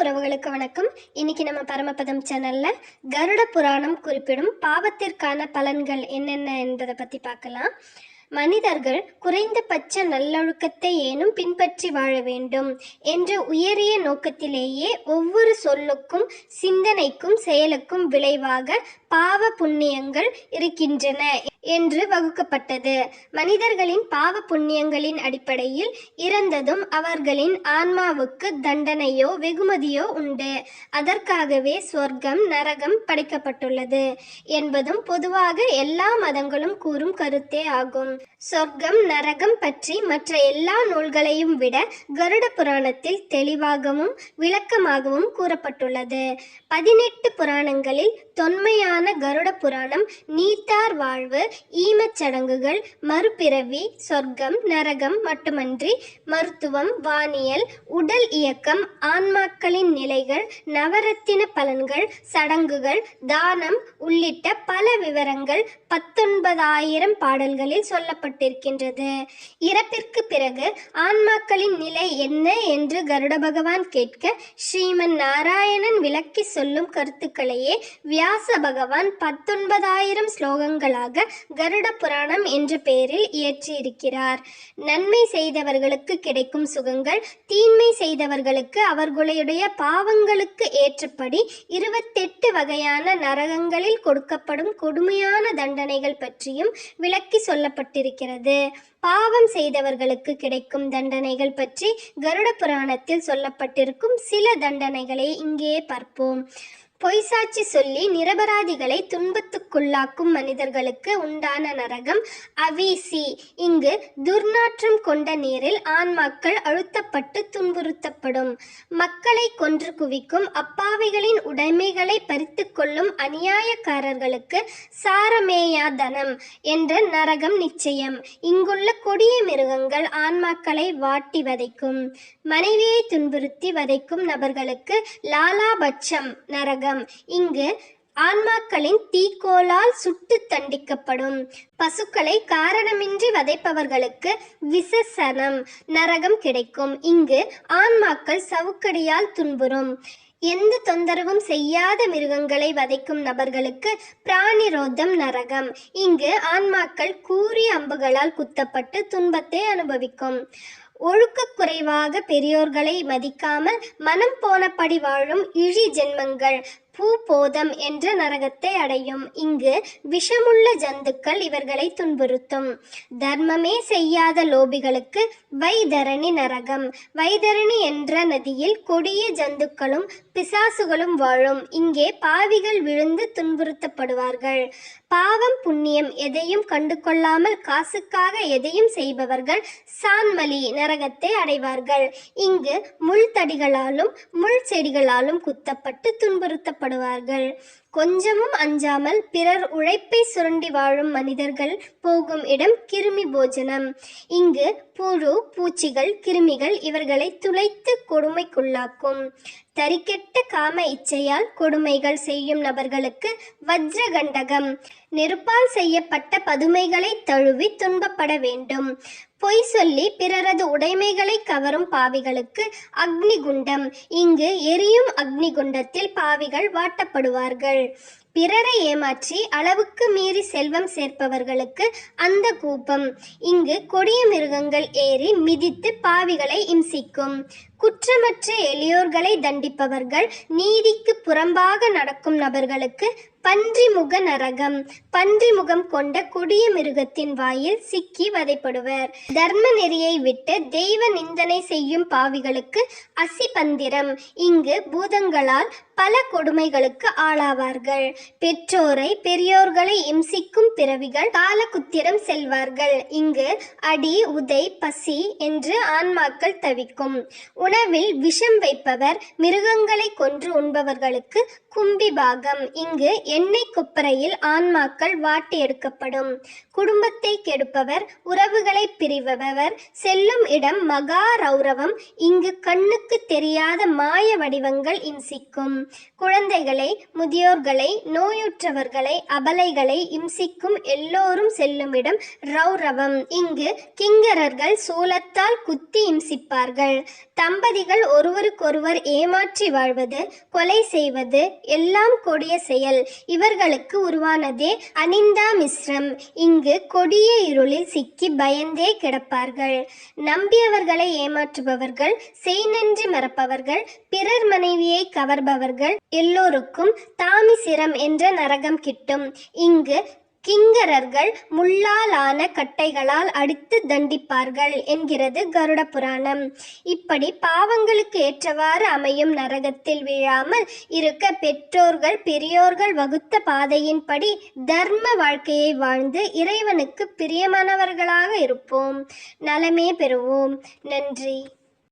உறவுகளுக்கு வணக்கம். இன்னைக்கு நம்ம பரமபதம் சேனல்ல கருட புராணம் குறிப்பிடும் பாவத்திற்கான பலன்கள் என்னென்ன என்பதை பத்தி பார்க்கலாம். மனிதர்கள் குறைந்தபட்ச நல்லொழுக்கத்தை ஏனும் பின்பற்றி வாழ வேண்டும் என்ற உயரிய நோக்கத்திலேயே ஒவ்வொரு சொல்லுக்கும் சிந்தனைக்கும் செயலுக்கும் விளைவாக பாவ புண்ணியங்கள் இருக்கின்றன என்று வகுக்கப்பட்டது. மனிதர்களின் பாவ புண்ணியங்களின் அடிப்படையில் இறந்ததும் அவர்களின் ஆன்மாவுக்கு தண்டனையோ வெகுமதியோ உண்டு. அதற்காகவே சொர்க்கம் நரகம் படைக்கப்பட்டுள்ளது என்பதும் பொதுவாக எல்லா மதங்களும் கூறும் கருத்தே ஆகும். சொர்க்கம் நரகம் பற்றி மற்ற எல்லா நூல்களையும் விட கருட புராணத்தில் தெளிவாகவும் விளக்கமாகவும் கூறப்பட்டுள்ளது. 18 புராணங்களில் தொன்மையான கருட புராணம் நீத்தார் வாழ்வு, ஈமச்சடங்குகள், மறுபிறவி, சொர்க்கம் நரகம் மட்டுமன்றி மருத்துவம், வானியல், உடல் இயக்கம், ஆன்மாக்களின் நிலைகள், நவரத்தின பலன்கள், சடங்குகள், தானம் உள்ளிட்ட பல விவரங்கள் 19,000 பாடல்களில் சொல்லப்பட்டிருக்கின்றது. இறப்பிற்கு பிறகு ஆன்மாக்களின் நிலை என்ன என்று கருட பகவான் கேட்க ஸ்ரீமன் நாராயணன் விளக்கி சொல்லும் கருத்துக்களையே வியாச பகவான் 19,000 ஸ்லோகங்களாக கருட புராணம் என்ற பெயரில் இயற்றியிருக்கிறார். நன்மை செய்தவர்களுக்கு கிடைக்கும் சுகங்கள், தீன்மை செய்தவர்களுக்கு அவர்களுடைய பாவங்களுக்கு ஏற்றபடி 28 வகையான நரகங்களில் கொடுக்கப்படும் கொடுமையான தண்டனைகள் பற்றியும் விளக்கி சொல்லப்பட்டிருக்கிறது. பாவம் செய்தவர்களுக்கு கிடைக்கும் தண்டனைகள் பற்றி கருட புராணத்தில் சொல்லப்பட்டிருக்கும் சில தண்டனைகளை இங்கே பார்ப்போம். பொய்சாட்சி சொல்லி நிரபராதிகளை துன்பத்துக்குள்ளாக்கும் மனிதர்களுக்கு உண்டான நரகம் அவீசி. இங்கு துர்நாற்றம் கொண்ட நீரில் ஆன்மாக்கள் அழுத்தப்பட்டு துன்புறுத்தப்படும். மக்களை கொன்று குவிக்கும் அப்பாவிகளின் உடைமைகளை பறித்து கொள்ளும் அநியாயக்காரர்களுக்கு சாரமேயாதனம் என்ற நரகம் நிச்சயம். இங்குள்ள கொடிய மிருகங்கள் ஆன்மாக்களை வாட்டி வதைக்கும். மனைவியை துன்புறுத்தி வதைக்கும் நபர்களுக்கு லாலாபட்சம் நரகம். இங்கு ஆன்மாக்களின் தீக்கோலால் சுட்டு தண்டிக்கப்படும். பசுக்களை காரணமின்றி வதைப்பவர்களுக்கு விசசனம் நரகம் கிடைக்கும். இங்கு ஆன்மாக்கள் சவுக்கடியால் துன்புறும். எந்த தொந்தரவும் செய்யாத மிருகங்களை வதைக்கும் நபர்களுக்கு பிராணிரோதம் நரகம். இங்கு ஆன்மாக்கள் கூரிய அம்புகளால் குத்தப்பட்டு துன்பத்தை அனுபவிக்கும். ஒழுக்க குறைவாக பெரியோர்களை மதிக்காமல் மனம் போனபடி வாழும் இழி ஜென்மங்கள் பூபோதம் என்ற நரகத்தை அடையும். இங்கு விஷமுள்ள ஜந்துக்கள் இவர்களை துன்புறுத்தும். தர்மமே செய்யாத லோபிகளுக்கு வைதரணி நரகம். வைதரணி என்ற நதியில் கொடிய ஜந்துக்களும் பிசாசுகளும் வாழும். இங்கே பாவிகள் விழுந்து துன்புறுத்தப்படுவார்கள். பாவம் புண்ணியம் எதையும் கண்டு கொள்ளாமல் காசுக்காக எதையும் செய்பவர்கள் சான்மலி நரகத்தை அடைவார்கள். இங்கு முள் தடிகளாலும் முள் செடிகளாலும் குத்தப்பட்டு துன்புறுத்தப்படுவார்கள். கொஞ்சமும் அஞ்சாமல் பிறர் உழைப்பை சுரண்டி வாழும் மனிதர்கள் போகும் இடம் கிருமி போஜனம். இங்கு புழு பூச்சிகள் கிருமிகள் இவர்களை துளைத்து கொடுமைக்குள்ளாக்கும். தரிக்கெட்ட காம இச்சையால் கொடுமைகள் செய்யும் நபர்களுக்கு வஜ்ரகண்டகம். நெருப்பால் செய்யப்பட்ட பதுமைகளை தழுவி துன்பப்பட வேண்டும். பொய் சொல்லி பிறரது உடைமைகளை கவரும் பாவிகளுக்கு அக்னிகுண்டம். இங்கு எரியும் அக்னிகுண்டத்தில் பாவிகள் வாட்டப்படுவார்கள். பிறரை ஏமாற்றி அளவுக்கு மீறி செல்வம் சேர்ப்பவர்களுக்கு அந்த கூப்பம். இங்கு கொடிய மிருகங்கள் ஏறி மிதித்து பாவிகளை இம்சிக்கும். குற்றமற்ற எளியோர்களை தண்டிப்பவர்கள், நீதிக்கு புறம்பாக நடக்கும் நபர்களுக்கு பன்றிமுக நரகம். பன்றிமுகம் கொண்ட கொடிய மிருகத்தின் வாயில் சிக்கி வதைப்படுவர். தர்ம நெறியை விட்டு தெய்வ நிந்தனை செய்யும் பாவிகளுக்கு அசிபந்திரம். இங்கு பூதங்களால் பல கொடுமைகளுக்கு ஆளாவார்கள். பெற்றோரை பெரியோர்களை இம்சிக்கும் பிறவிகள் காலகுத்திரம் செல்வார்கள். இங்கு அடி உதை பசி என்று ஆன்மாக்கள் தவிக்கும். உணவில் விஷம் வைப்பவர், மிருகங்களை கொன்று உண்பவர்களுக்கு கும்பிபாகம். இங்கு எண்ணெய் கொப்பரையில் ஆன்மாக்கள் வாட்டி எடுக்கப்படும். குடும்பத்தை கெடுப்பவர், உறவுகளை பிரிப்பவர் செல்லும் இடம் மகா ரௌரவம். இங்கு கண்ணுக்கு தெரியாத மாய வடிவங்கள் இம்சிக்கும். குழந்தைகளை, முதியோர்களை, நோயுற்றவர்களை, அபலைகளை இம்சிக்கும் எல்லோரும் செல்லும் இடம் ரௌரவம். இங்கு கிங்கரர்கள் சூலத்தால் குத்தி இம்சிப்பார்கள். தம் தம்பதிகள் ஒருவருக்கொருவர் ஏமாற்றி வாழ்வது, கொலை செய்வது எல்லாம் கொடிய செயல். இவர்களுக்கு உருவானதே அனிந்தா மிஸ்ரம். இங்கு கொடிய இருளில் சிக்கி பயந்தே கிடப்பார்கள். நம்பியவர்களை ஏமாற்றுபவர்கள், செய்நன்றி மறப்பவர்கள், பிறர் மனைவியை கவர்பவர்கள் எல்லோருக்கும் தாமிசிரம் என்ற நரகம் கிட்டும். இங்கு கிங்கரர்கள் முள்ளாலான கட்டைகளால் அடித்து தண்டிப்பார்கள் என்கிறது கருட புராணம். இப்படி பாவங்களுக்கு ஏற்றவாறு அமையும் நரகத்தில் வீழாமல் இருக்க பெற்றோர்கள் பெரியோர்கள் வகுத்த பாதையின்படி தர்ம வாழ்க்கையை வாழ்ந்து இறைவனுக்கு பிரியமானவர்களாக இருப்போம். நலமே பெறுவோம். நன்றி.